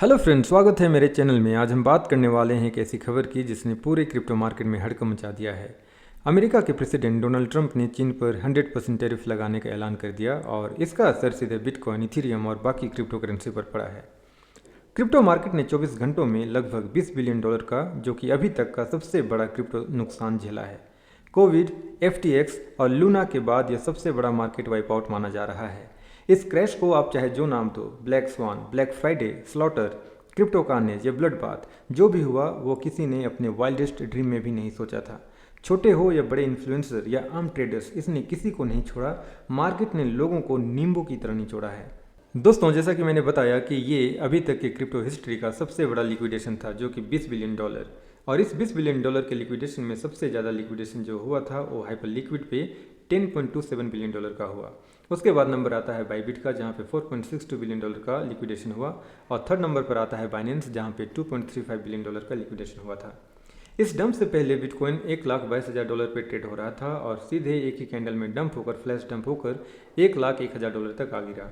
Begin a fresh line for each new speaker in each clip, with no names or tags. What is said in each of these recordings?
Hello friends, स्वागत है मेरे चैनल में। आज हम बात करने वाले हैं एक ऐसी खबर की जिसने पूरे क्रिप्टो मार्केट में हड़कंप मचा दिया है। अमेरिका के प्रेसिडेंट डोनाल्ड ट्रंप ने चीन पर 100% टैरिफ लगाने का ऐलान कर दिया और इसका असर सीधे बिटकॉइन, इथेरियम और बाकी क्रिप्टो करेंसी पर पड़ा है। क्रिप्टो मार्केट ने 24 घंटों में लगभग $20 बिलियन का, जो कि अभी तक का सबसे बड़ा क्रिप्टो नुकसान झेला है। कोविड, FTX और लूना के बाद यह सबसे बड़ा मार्केट वाइप आउट माना जा रहा है। इस क्रैश को आप चाहे जो नाम दो, black swan, black Friday, slaughter, crypto carnage या ब्लड बाथ, जो भी हुआ वो किसी ने अपने वाइल्डेस्ट ड्रीम में भी नहीं सोचा था। छोटे हो या बड़े इन्फ्लुएंसर या आम ट्रेडर्स, इसने किसी को नहीं छोड़ा। मार्केट ने लोगों को नींबू की तरह निचोड़ा है। दोस्तों, जैसा कि मैंने बताया कि ये अभी तक के क्रिप्टो हिस्ट्री का सबसे बड़ा लिक्विडेशन था, जो कि $20 बिलियन। और इस $20 बिलियन के लिक्विडेशन में सबसे ज़्यादा लिक्विडेशन जो हुआ था वो हाइपर लिक्विड पे $10.27 बिलियन का हुआ। उसके बाद नंबर आता है बाइबिट का, जहाँ पे $4.62 बिलियन का लिक्विडेशन हुआ। और थर्ड नंबर पर आता है बाइनेंस, जहाँ पे $2.35 बिलियन का लिक्विडेशन हुआ था। इस डंप से पहले बिटकॉइन $1,22,000 पे ट्रेड हो रहा था और सीधे एक ही कैंडल में डंप होकर, फ्लैश डंप होकर $1,01,000 तक आ गिरा।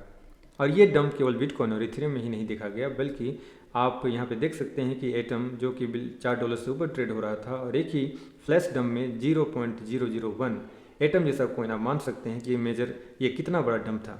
और ये डंप केवल बिटकॉइन और इथेरियम में ही नहीं देखा गया, बल्कि आप यहाँ पे देख सकते हैं कि एटम, जो कि $4 से ऊपर ट्रेड हो रहा था, और एक ही फ्लैश डंप में 0.001 एटम जैसा कॉइन, आप मान सकते हैं कि ये कितना बड़ा डंप था।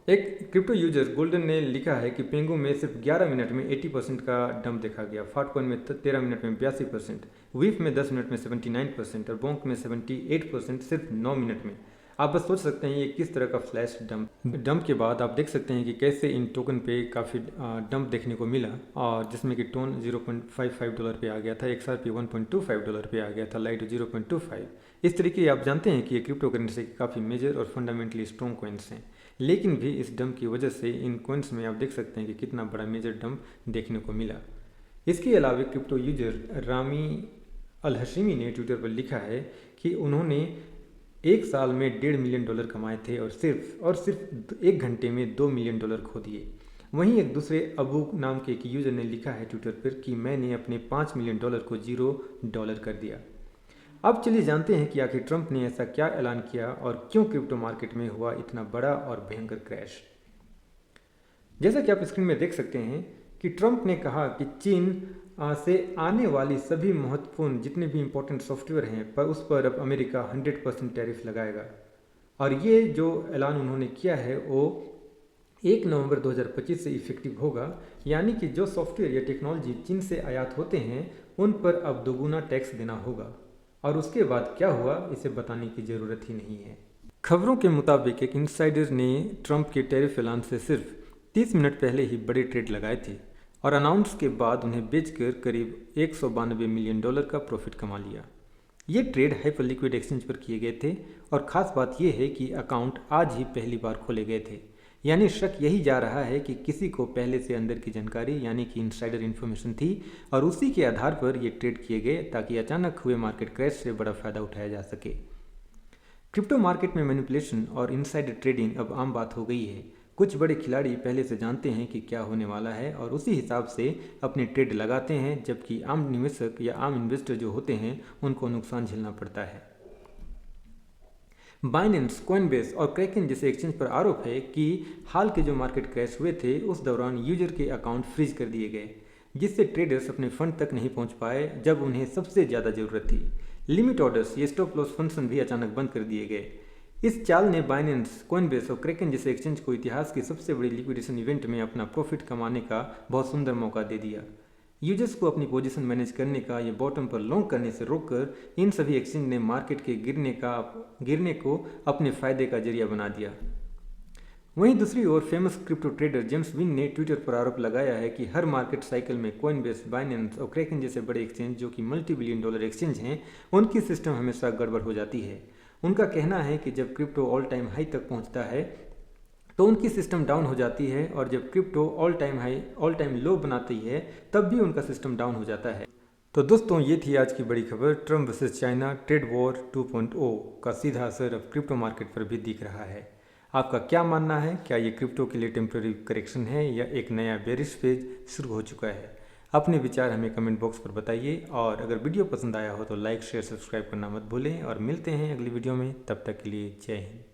एक क्रिप्टो यूजर गोल्डन ने लिखा है कि पेंगो में सिर्फ 11 मिनट में 80% का डंप देखा गया, फाटकॉइन में 13 मिनट में 82%, वीफ में 10 मिनट में 79% और बोंक में 78% सिर्फ 9 मिनट में। आप बस सोच सकते हैं ये किस तरह का फ्लैश डंप के बाद आप देख सकते हैं कि कैसे इन टोकन पे काफ़ी डंप देखने को मिला, और जिसमें कि टोन $0.55 पे आ गया था, XRP $1.25 पे आ गया था, लाइट 0.25। इस तरीके आप जानते हैं कि ये क्रिप्टो करेंसी के काफ़ी मेजर और फंडामेंटली स्ट्रॉन्ग कॉइन्स हैं। लेकिन भी इस डंप की वजह से इन कॉइन्स में आप देख सकते हैं कि कितना बड़ा मेजर डंप देखने को मिला। इसके अलावा क्रिप्टो यूजर रामी अल हशीमी ने ट्विटर पर लिखा है कि उन्होंने एक साल में $1.5 मिलियन कमाए थे और सिर्फ एक घंटे में $2 मिलियन खो दिए। वहीं एक दूसरे अबू नाम के एक यूजर ने लिखा है ट्विटर पर कि मैंने अपने $5 मिलियन को $0 कर दिया। अब चलिए जानते हैं कि आखिर ट्रंप ने ऐसा क्या ऐलान किया और क्यों क्रिप्टो मार्केट में हुआ इतना बड़ा और भयंकर क्रैश। जैसा कि आप स्क्रीन में देख सकते हैं कि ट्रंप ने कहा कि चीन से आने वाली सभी महत्वपूर्ण जितने भी इंपॉर्टेंट सॉफ्टवेयर हैं पर उस पर अब अमेरिका 100% टैरिफ लगाएगा। और ये जो ऐलान उन्होंने किया है वो 1 नवंबर 2025 से इफेक्टिव होगा, यानी कि जो सॉफ्टवेयर या टेक्नोलॉजी चीन से आयात होते हैं उन पर अब दोगुना टैक्स देना होगा। और उसके बाद क्या हुआ इसे बताने की ज़रूरत ही नहीं है। खबरों के मुताबिक एक इनसाइडर ने ट्रंप के टैरिफ ऐलान से सिर्फ 30 मिनट पहले ही बड़े ट्रेड लगाए थे और अनाउंस के बाद उन्हें बेचकर करीब $192 मिलियन का प्रॉफिट कमा लिया। ये ट्रेड हाइपर लिक्विड एक्सचेंज पर किए गए थे और ख़ास बात यह है कि अकाउंट आज ही पहली बार खोले गए थे, यानी शक यही जा रहा है कि किसी को पहले से अंदर की जानकारी यानी कि इनसाइडर इन्फॉर्मेशन थी और उसी के आधार पर ये ट्रेड किए गए ताकि अचानक हुए मार्केट क्रैश से बड़ा फायदा उठाया जा सके। क्रिप्टो मार्केट में मैनिपुलेशन और इनसाइडर ट्रेडिंग अब आम बात हो गई है। कुछ बड़े खिलाड़ी पहले से जानते हैं कि क्या होने वाला है और उसी हिसाब से अपने ट्रेड लगाते हैं, जबकि आम निवेशक या आम इन्वेस्टर जो होते हैं उनको नुकसान झेलना पड़ता है। बाइनेंस, कॉइनबेस और क्रैकन जैसे एक्सचेंज पर आरोप है कि हाल के जो मार्केट क्रैश हुए थे उस दौरान यूजर के अकाउंट फ्रीज कर दिए गए, जिससे ट्रेडर्स अपने फंड तक नहीं पहुंच पाए जब उन्हें सबसे ज़्यादा ज़रूरत थी। लिमिट ऑर्डर्स, ये स्टॉप लॉस फंक्शन भी अचानक बंद कर दिए गए। इस चाल ने बाइनेंस, कॉइनबेस और क्रैकन जैसे एक्सचेंज को इतिहास की सबसे बड़ी लिक्विडेशन इवेंट में अपना प्रॉफिट कमाने का बहुत सुंदर मौका दे दिया। यूजर्स को अपनी पोजीशन मैनेज करने का या बॉटम पर लॉन्ग करने से रोककर इन सभी एक्सचेंज ने मार्केट के गिरने को अपने फायदे का जरिया बना दिया। वहीं दूसरी ओर famous crypto trader James Wynn ने ट्विटर पर आरोप लगाया है कि हर मार्केट साइकिल में कॉइनबेस, बाइनेंस और क्रैकन जैसे बड़े एक्सचेंज जो कि $multi billion एक्सचेंज हैं, उनकी सिस्टम हमेशा गड़बड़ हो जाती है। उनका कहना है कि जब क्रिप्टो ऑल टाइम हाई तक पहुंचता है तो उनकी सिस्टम डाउन हो जाती है और जब क्रिप्टो ऑल टाइम लो बनाती है तब भी उनका सिस्टम डाउन हो जाता है। तो दोस्तों, ये थी आज की बड़ी खबर। Trump versus China trade war 2.0 का सीधा असर अब क्रिप्टो मार्केट पर भी दिख रहा है। आपका क्या मानना है? क्या ये क्रिप्टो के लिए टेम्पररी करेक्शन है या एक नया बेरिश फेज शुरू हो चुका है? अपने विचार हमें कमेंट बॉक्स पर बताइए और अगर वीडियो पसंद आया हो तो लाइक, शेयर, सब्सक्राइब करना मत भूलें और मिलते हैं अगली वीडियो में। तब तक के लिए जय हिंद।